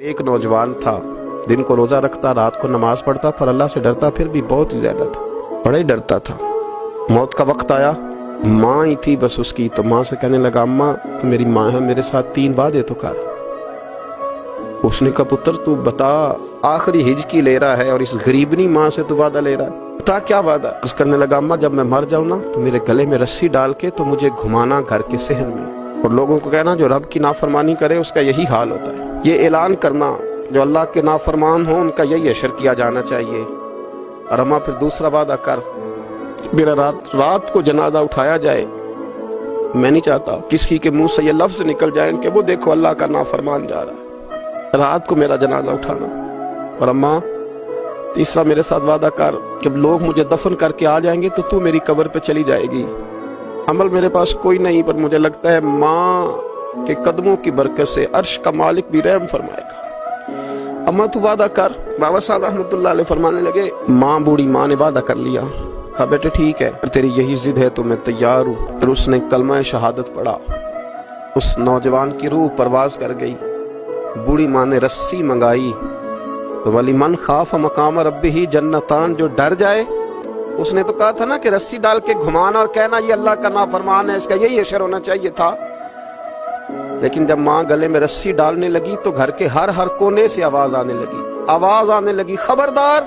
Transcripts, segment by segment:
ایک نوجوان تھا، دن کو روزہ رکھتا، رات کو نماز پڑھتا، پر اللہ سے ڈرتا پھر بھی بہت ہی زیادہ تھا، بڑا ہی ڈرتا تھا۔ موت کا وقت آیا، ماں ہی تھی بس اس کی، تو ماں سے کہنے لگا اماں تو میری ماں ہے، میرے ساتھ 3 وعدے تو کر۔ اس نے کہا پتر تو بتا، آخری ہج کی لے رہا ہے اور اس غریبنی ماں سے تو وعدہ لے رہا ہے، بتا کیا وعدہ؟ اس کرنے لگا اماں جب میں مر جاؤں نا تو میرے گلے میں رسی ڈال کے تو مجھے گھمانا گھر کے صحن میں، اور لوگوں کو کہنا جو رب کی نافرمانی کرے اس کا یہی حال ہوتا ہے۔ یہ اعلان کرنا جو اللہ کے نافرمان ہوں ان کا یہی اشر کیا جانا چاہیے۔ اور اماں پھر دوسرا وعدہ کر، میرا رات کو جنازہ اٹھایا جائے، میں نہیں چاہتا کسی کے منہ سے یہ لفظ نکل جائیں کہ وہ دیکھو اللہ کا نافرمان جا رہا ہے، رات کو میرا جنازہ اٹھانا۔ اور اماں تیسرا میرے ساتھ وعدہ کر کہ لوگ مجھے دفن کر کے آ جائیں گے تو تو میری قبر پہ چلی جائے گی۔ عمل میرے پاس کوئی نہیں، پر مجھے لگتا ہے ماں کے قدموں کی برکت سے عرش کا مالک بھی رحم فرمائے گا۔ اماں تو وعدہ کر۔ بابا صاحب رحمۃ اللہ علیہ فرمانے لگے، ماں بوڑھی ماں نے وعدہ کر لیا، کہا بیٹے ٹھیک ہے، تیری یہی ضد ہے تو میں تیار ہوں۔ پھر اس نے کلمہ شہادت پڑھا، اس نوجوان کی روح پرواز کر گئی۔ بوڑھی ماں نے رسی منگائی تو وَلِمَنْ خَافَ مَقَامَ رَبِّهِ جنتان، جو ڈر جائے، اس نے تو کہا تھا نا کہ رسی ڈال کے گھمانا اور کہنا یہ اللہ کا نافرمان ہے، اس کا یہی اشر ہونا چاہیے تھا۔ لیکن جب ماں گلے میں رسی ڈالنے لگی تو گھر کے ہر کونے سے آواز آنے لگی، خبردار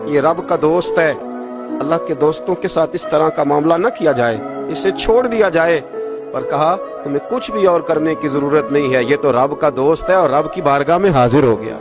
یہ رب کا دوست ہے، اللہ کے دوستوں کے ساتھ اس طرح کا معاملہ نہ کیا جائے، اسے چھوڑ دیا جائے۔ اور کہا تمہیں کچھ بھی اور کرنے کی ضرورت نہیں ہے، یہ تو رب کا دوست ہے اور رب کی بارگاہ میں حاضر ہو گیا۔